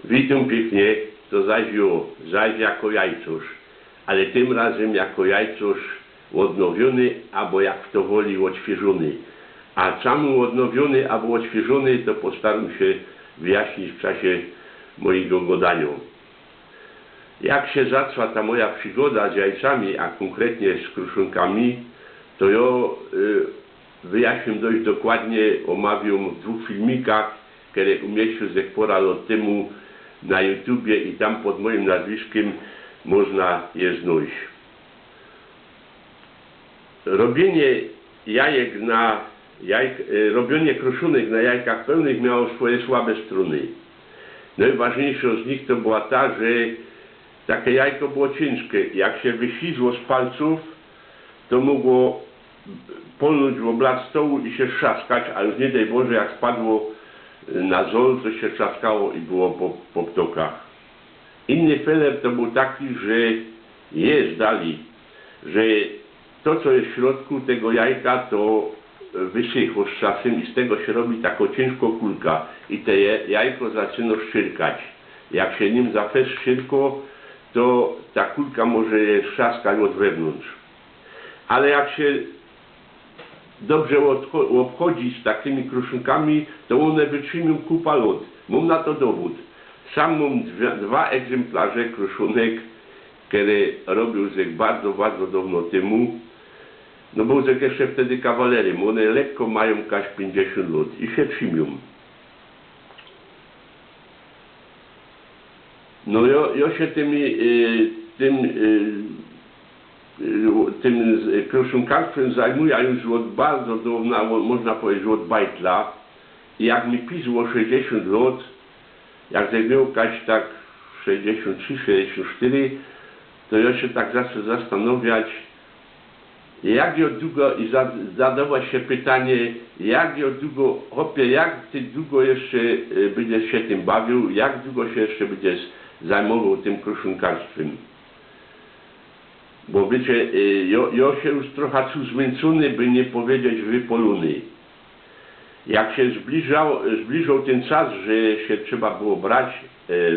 Witam pięknie, to zaś jako jajcosz, ale tym razem jako jajcosz odnowiony, albo jak kto woli odświeżony. A czemu odnowiony albo odświeżony, to postaram się wyjaśnić w czasie mojego gadania. Jak się zaczęła ta moja przygoda z jajcami, a konkretnie z kruszunkami, to ja wyjaśnię dość dokładnie, omawiam w 2 filmikach, które umieścił ze pora lat temu na YouTubie i tam pod moim nazwiskiem można je znaleźć. Robienie robienie kruszunek na jajkach pełnych miało swoje słabe strony. Najważniejszą z nich to była ta, że takie jajko było ciężkie. Jak się wyślizło z palców, to mogło polnąć w oblat stołu i się trzaskać, a już nie daj Boże, jak spadło na zol, to się trzaskało i było po ptokach. Inny feler to był taki, że jest dali, że to, co jest w środku tego jajka, to wysychło z czasem i z tego się robi taką ciężką kulka i te jajko zaczyna szczyrkać. Jak się nim zafes szczyrko, to ta kulka może je trzaskać od wewnątrz. Ale jak się dobrze obchodzi z takimi kruszunkami, to one wytrzymują kupa lat. Mam na to dowód. Sam mam 2 egzemplarze kruszunek, które robił bardzo, bardzo dawno temu. No był jeszcze wtedy kawalerem. One lekko mają kaś 50 lat i się trzymują. No ja się tym kruszunkarstwem zajmuję już od bardzo dawna, można powiedzieć od bajtla. I jak mi pisło 60 lat, jak zajmował kaś tak 63, 64, to ja się tak zaczął zastanawiać, jak ja długo, i zadawać się pytanie, jak ja długo, hopie, jak ty długo jeszcze będziesz się tym bawił, jak długo się jeszcze będziesz zajmował tym kruszunkarstwem. Bo wiecie, ja się już trochę zmęczony, by nie powiedzieć wypolony. Jak się zbliżał ten czas, że się trzeba było brać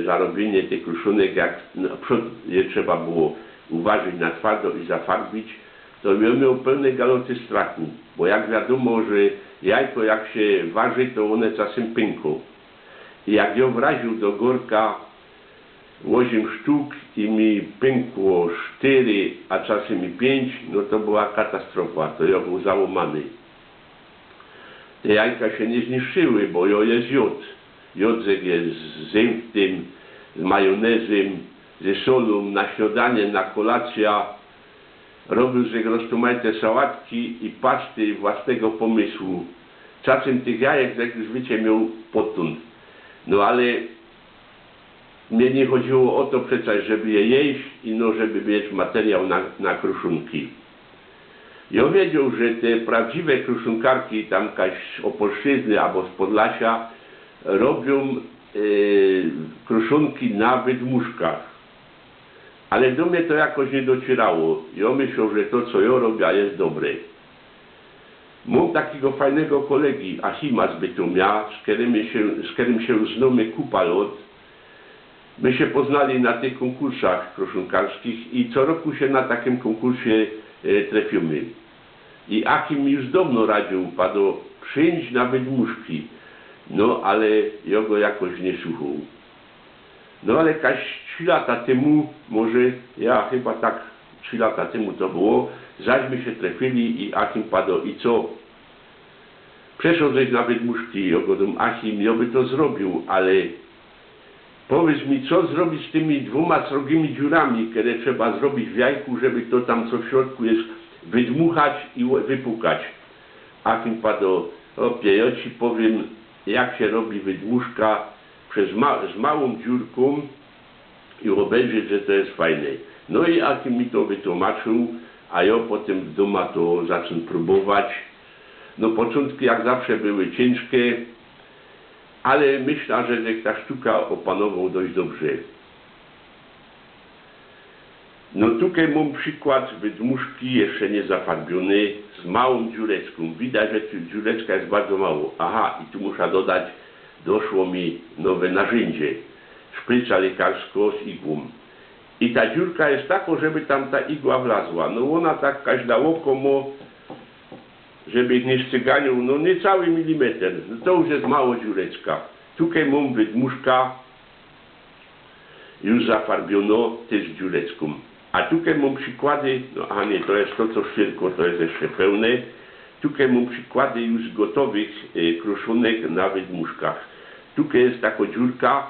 za robienie tych kruszunek, jak na przód je trzeba było uważać na twardo i zafarbić, to ja miał pełne galoty strachu. Bo jak wiadomo, że jajko jak się waży, to one czasem pęką. I jak ja wraził do gorka 8 sztuk i mi pękło 4, a czasem i 5, no to była katastrofa, to ja był załamany. Te jajka się nie zniszczyły, bo ja jest jod. Jodzek jest z zębtem, z majonezem, ze solą, na śniadanie, na kolację. Robił z niego roztumajte sałatki i pasty własnego pomysłu. Czasem tych jajek, jak już wiecie, miał potąd. No ale mnie nie chodziło o to przecież, żeby je jeść i no, żeby mieć materiał na kruszunki. Ja wiedział, że te prawdziwe kruszunkarki, tam kaś z Opolszczyzny albo z Podlasia, robią kruszunki na wydmuszkach. Ale do mnie to jakoś nie docierało. Ja myślał, że to, co ja robię, jest dobre. Mam takiego fajnego kolegi, Achima z Bytomia, z którym się znamy kupa lat. My się poznali na tych konkursach kruszunkarskich i co roku się na takim konkursie trafimy. I Achim mi już dawno radził, padł przyjść na wydmuszki. No ale ja go jakoś nie słuchał. No ale kaś 3 lata temu, może ja chyba tak 3 lata temu to było, zaśmy się trafili i Achim padł i co? Przeszedłeś na wydmuszki, ja go dam, Achim, ja by to zrobił, ale powiedz mi, co zrobić z tymi 2 srogimi dziurami, które trzeba zrobić w jajku, żeby to tam, co w środku jest, wydmuchać i wypukać. Achim padł, opie, ja ci powiem, jak się robi wydmuszka z małą dziurką i obejrzeć, że to jest fajne. No i Achim mi to wytłumaczył, a ja potem w domu to zacząłem próbować. No początki jak zawsze były ciężkie, ale myślę, że ta sztuka opanował dość dobrze. No tutaj mam przykład wydmuszki jeszcze nie zafarbiony z małą dziureczką. Widać, że dziureczka jest bardzo mało. Aha, i tu muszę dodać, doszło mi nowe narzędzie. szpryca lekarskiego z igłą. I ta dziurka jest taka, żeby tam ta igła wlazła. No ona tak każda oko ma, żeby nie styganił, no niecały milimetr. No to już jest mało dziureczka. Tutaj mam wydmuszka już zafarbiono też dziureczką. A tutaj mam przykłady, no a nie, to jest to co szwirko, to jest jeszcze pełne. Tutaj mam przykłady już gotowych kruszonek na wydmuszkach. Tutaj jest taka dziurka,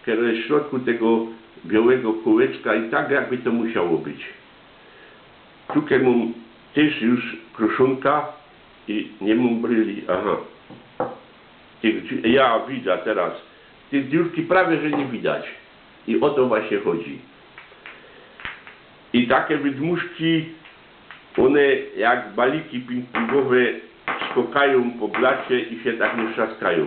która jest w środku tego białego kółeczka i tak jakby to musiało być. Tutaj mam też już kruszonka i nie mam bryli, aha. Ja widzę teraz, tych dziurki prawie że nie widać. I o to właśnie chodzi. I takie wydmuszki, one jak baliki ping-pongowe skokają po blacie i się tak nie trzaskają.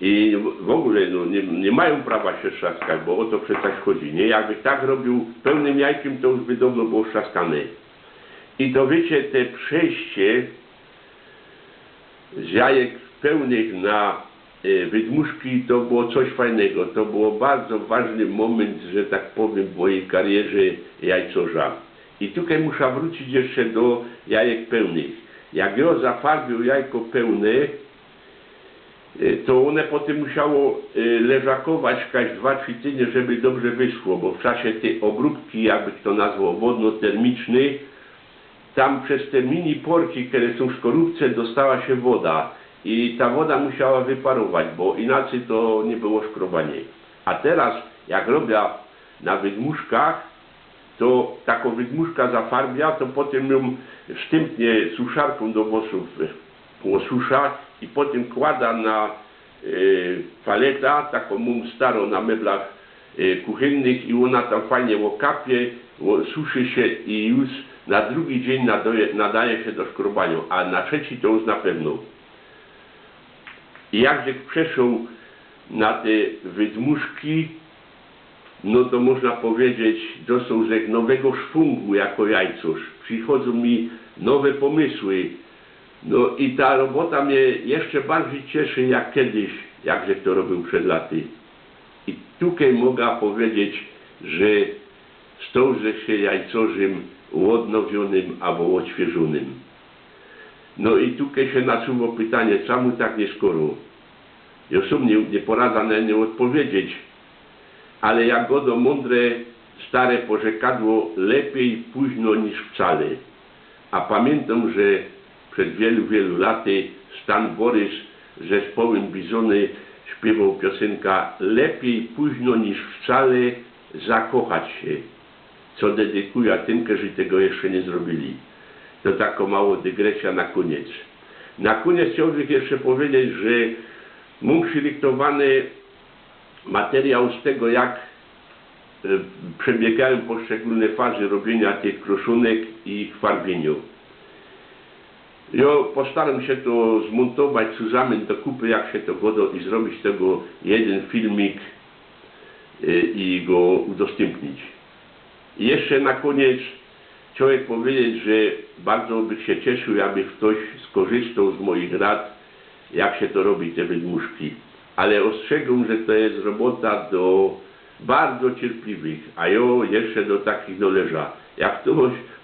I w ogóle no, nie mają prawa się trzaskać, bo o to przecież chodzi. Nie? Jakby tak robił pełnym jajkiem, to już by dawno było trzaskane. I to wiecie, te przejście z jajek pełnych na wydmuszki to było coś fajnego. To było bardzo ważny moment, że tak powiem, w mojej karierze jajcorza. I tutaj muszę wrócić jeszcze do jajek pełnych. Jak ja zafarbił jajko pełne, to one potem musiało leżakować każde 2-3 tygodnie, żeby dobrze wyschło, bo w czasie tej obróbki, jakby to nazwał, wodno-termicznej, tam przez te mini porki, które są w skorupce, dostała się woda i ta woda musiała wyparować, bo inaczej to nie było szkrobanie. A teraz, jak robię na wydmuszkach, to taką wydmuszka zafarbia, to potem ją wstępnie suszarką do włosów osusza i potem kłada na paleta, taką mam starą na meblach kuchennych i ona tam fajnie okapie, suszy się i już na drugi dzień nadaje się do szkrobania, a na trzeci to już na pewno. I jak przeszł na te wydmuszki, no to można powiedzieć, dostał z nowego szwungu jako jajcorz. Przychodzą mi nowe pomysły. No i ta robota mnie jeszcze bardziej cieszy jak kiedyś, jakże to robił przed laty. I tutaj mogę powiedzieć, że stał się jajcorzem odnowionym albo odświeżonym. No i tutaj się nasuwa pytanie, czemu tak nie skoro? Ja sam nie poradzę na nie odpowiedzieć, ale jak godo mądre stare porzekadło, lepiej późno niż wcale. A pamiętam, że przed wielu laty Stan Borys z zespołem Bizony śpiewał piosenka lepiej późno niż wcale zakochać się, co dedykuję tym, którzy tego jeszcze nie zrobili. To taka mała dygresja na koniec. Na koniec chciałbym jeszcze powiedzieć, że mam przyryktowany materiał z tego, jak przebiegają poszczególne fazy robienia tych kruszonek i ich farbieniu. Ja postaram się to zmontować razem do kupy, jak się to godo i zrobić z tego jeden filmik i go udostępnić. I jeszcze na koniec chciałem powiedzieć, że bardzo bych się cieszył, aby ktoś skorzystał z moich rad, jak się to robi, te wydmuszki. Ale ostrzegam, że to jest robota do bardzo cierpliwych, a ja jeszcze do takich doleża. Jak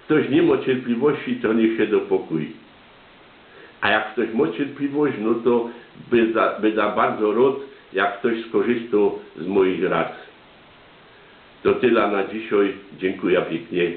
ktoś nie ma cierpliwości, to niech się dopokój. A jak ktoś ma cierpliwość, no to by da bardzo rad, jak ktoś skorzystał z moich rad. To tyle na dzisiaj. Dziękuję pięknie.